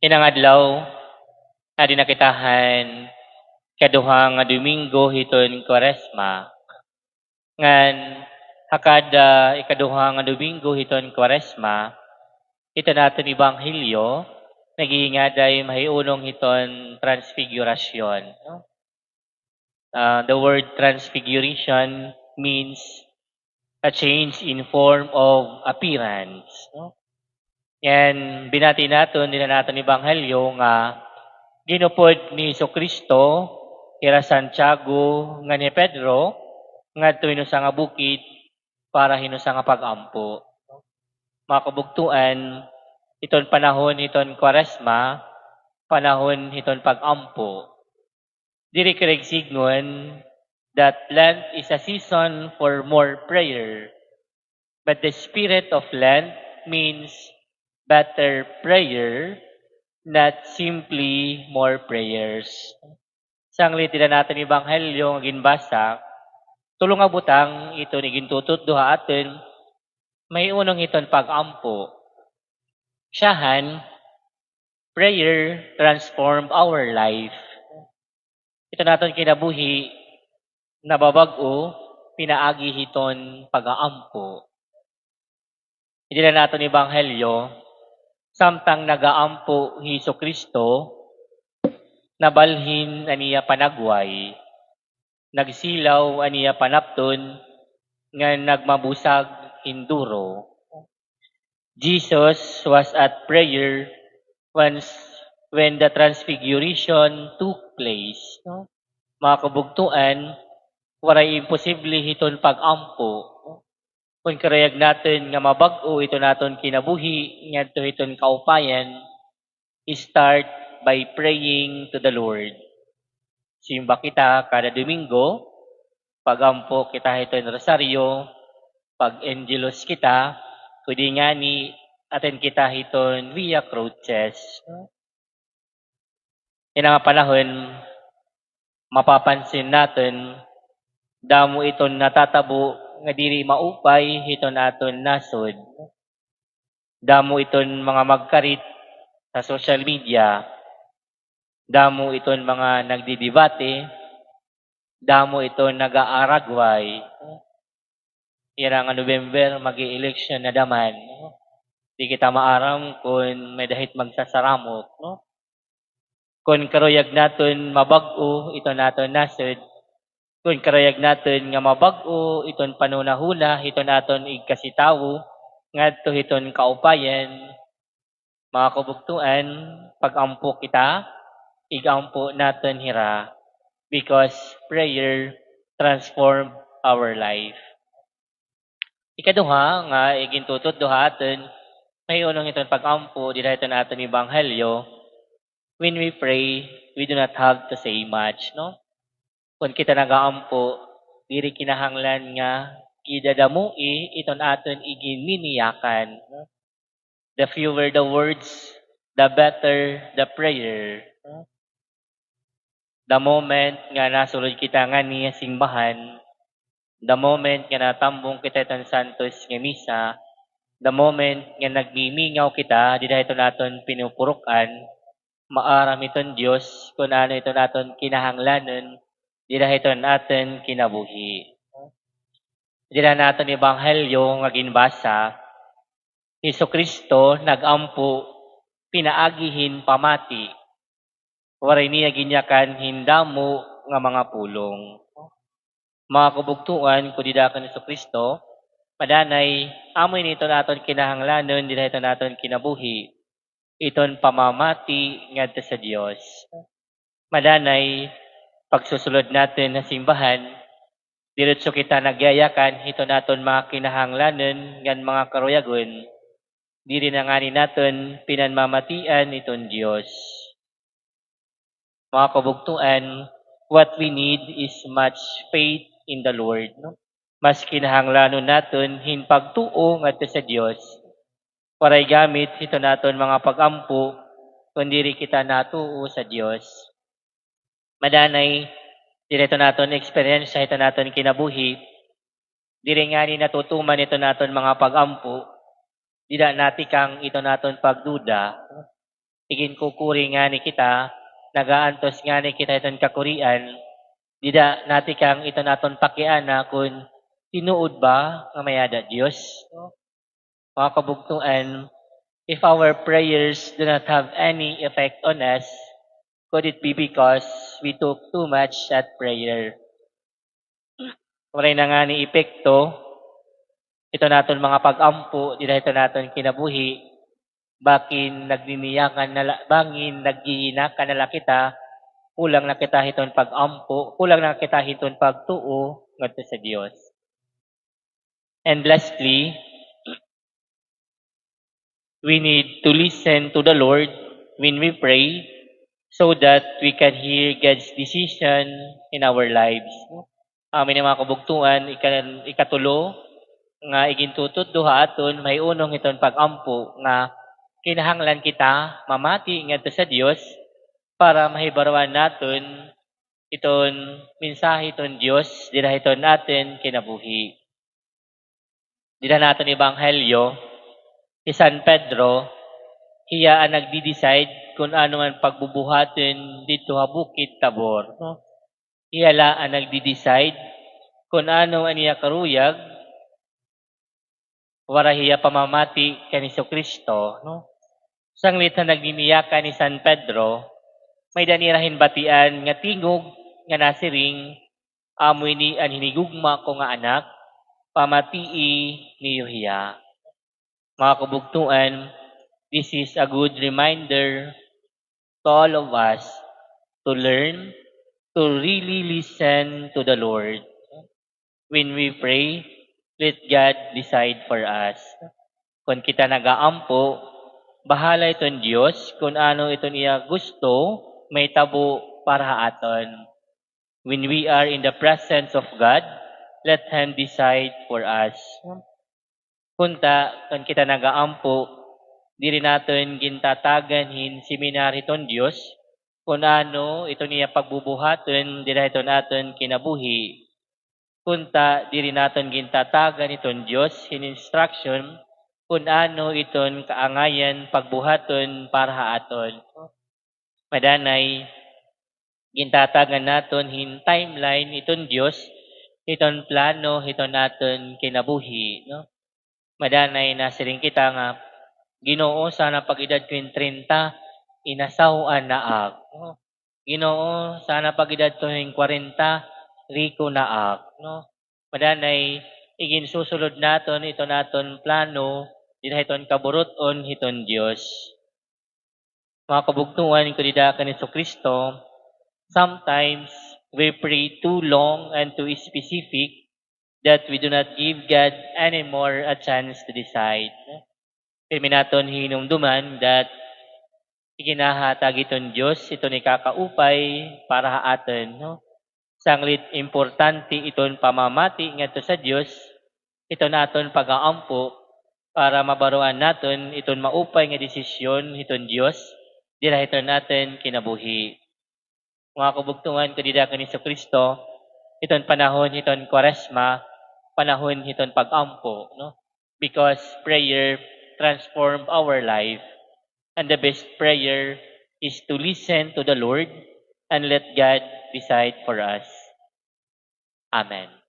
Inang adlaw, adi nakitahan kaduha nga Domingo hiton Kwaresma. Ngan hakada ikaduha nga Domingo hiton Kwaresma, ito naton Ebanghelyo, naghihingaday mahiunong hiton Transfigurasyon. No? The word Transfiguration means a change in form of appearance. No? Yan, binati naton, nila naton Ebanghelyo nga ginupod ni Kristo ira Santiago nga ni Pedro ngadto hinusa nga bukid para hinusa nga pagampo. Mga kabugtuan, iton panahon hiton Kwaresma, panahon hiton pagampo. Diri kireg signon that Lent is a season for more prayer. But the spirit of Lent means better prayer, not simply more prayers. Sanglit tila natin Ebanghelyo nga ginbasa, tulong nga butang ito ni gintutot duha atin, may unong iton pagampo. Siyahan, prayer transform our life. Ito naton kinabuhi, nababag-o, pinaagi hiton pag-aampo. Hindi na naton Ebanghelyo, samtang nagaampo Hesus Kristo, nabalhin aniya panagway, nagsilaw aniya panapton, nga nagmabusag hinduro. Jesus was at prayer when the transfiguration took place. No? Mga kabugtuan, waray imposible hiton pagampo. Kung karayag natin nga mabag-o ito naton kinabuhi, nga hiton kaupayan, start by praying to the Lord. Simba kita kada Domingo, pagampo kita hiton rosaryo, pag-angelos kita, kundi nga ni atin kita hiton Via Crucis. Yan nga panahon, mapapansin natin, damo iton natatabo nga diri maupay hiton aton nasod. Damo iton mga magkarit sa social media, damo iton mga nagdidebate, damo iton nag-aaragway. Yan nga November, mag-i-election na daman. Di kita maaram kung may dahit magsasaramok. No? Kung karuyag naton mabag-o, ito naton nasod. Kung karuyag naton nga mabag-o, iton panunahuna, ito naton igkasitawo, ngadto hiton kaupayan, mga kabugtuan, pag-ampo kita, igampo naton hira, because prayer transform our life. Ikaduha nga igintutot duha aton, may unong iton pag-ampo, dila ito naton Ebanghelyo, when we pray, we do not have to say much, no? Kung kita nagaampo, diri kinahanglan nga idadamui iton aton iginminiyakan. The fewer the words, the better the prayer. The moment nga nasulod kita nga niya simbahan, the moment nga natambong kita iton santos nga misa, the moment nga nagmimingaw kita, di ito naton pinupurukan, maaram iton Diyos, kung ano ito naton kinahanglanon, di ito natin kinabuhi. Di naton Ebanghelyo nga ginbasa, Hesus Kristo nagampo, pinaagihin pamati, waray niya ginyakan hindamo nga mga pulong. Mga kabugtuan, kung didakan Hesus Kristo, padanay, amoy nito naton kinahanglanon, di ito naton kinabuhi, iton pamamati ngadto sa Dios. Madanay, pagsusulod natin na simbahan, diretso kita nagyayakan, ito naton mga kinahanglanon, ngan mga karuyagon, diri na nga ni naton pinanmamatian iton Diyos. Mga kabugtuan, what we need is much faith in the Lord. No? Mas kinahanglanon naton hinpagtuo ngadto sa Diyos, paray gamit ito naton mga pagampo, kundiri kita natuo sa Diyos. Madanay, dito naton experience, ito naton kinabuhi, diri nga ni natutuman ito naton mga pagampo, dida natikang ito naton pagduda, igin kukuri nga ni kita, nagaantos nga ni kita iton kakurian, dida nati kang ito naton pakiana kung tinuod ba nga mayada Dios. No? Mga kabugtuan, if our prayers do not have any effect on us, could it be because we took too much at prayer? Waray na nga ni epekto, ito naton mga pag-ampo, dida ito naton kinabuhi, bangin naggiinakan nala kita, kulang na kita hiton pag-ampo, kulang na kita hiton pagtuo ngadto sa Dios. And lastly, we need to listen to the Lord when we pray so that we can hear God's decision in our lives. Amin ang mga kabugtuan, ikatulo, nga igintutot duha aton may unong iton pag-ampo nga kinahanglan kita mamati ngadto sa Dios para mahibarawan naton iton mensahe iton Dios dira iton natin kinabuhi. Dira naton ebanghelyo si San Pedro hiya ang nagdi-decide kung ano man pagbubuhaton dito sa Bukid Tabor. No? Hiya la ang nagdi-decide kung ano ang iya karuyag wara hiya pamamati kay Kristo, no? Sanglit na nagdiniyakan ni San Pedro, may danirahin batian nga tingog nga nasiring amoy ni an hinigugma ko nga anak, pamatii niyo hiya. Mga kabugtuan, this is a good reminder to all of us to learn to really listen to the Lord. When we pray, let God decide for us. Kung kita nagaampo, bahala iton Dios kung ano iton iya gusto, may tabo para aton. When we are in the presence of God, let Him decide for us. Kunta, kung kita nagaampo, diri naton gintatagan hin seminar iton Dios, kung ano iton iya pagbubuhaton, dira iton aton kinabuhi. Kunta, diri naton gintatagan iton Dios in instruction kung ano iton kaangayan pagbuhaton para aton. Madanay, gintatagan naton hin timeline iton Dios, iton plano iton naton kinabuhi. No? Madanay nasiring kita nga, Ginoo sana pag-edad ko 30, inasahuan na ak. No? Ginoo sana pag-edad ko 40, riko na ak. No? Madanay, igin susulod naton ito naton plano, dina iton kaburuton hiton Dios. Mga kabugtuan ko dida kan Kristo, sometimes we pray too long and too specific that we do not give God anymore a chance to decide. Kami naton hinumduman that iginahatag iton Dios ito ni kakaupay para aton. No? Sanglit importante iton pamamati ngadto sa Dios, ito naton pag-aampo para mabaruan naton iton maupay nga desisyon iton Dios dira iton natin kinabuhi. Mga kabugtungan ko dida kan Kristo, iton panahon iton Kwaresma, panahon iton pag-ampo, no? Because prayer transform our life. And the best prayer is to listen to the Lord and let God decide for us. Amen.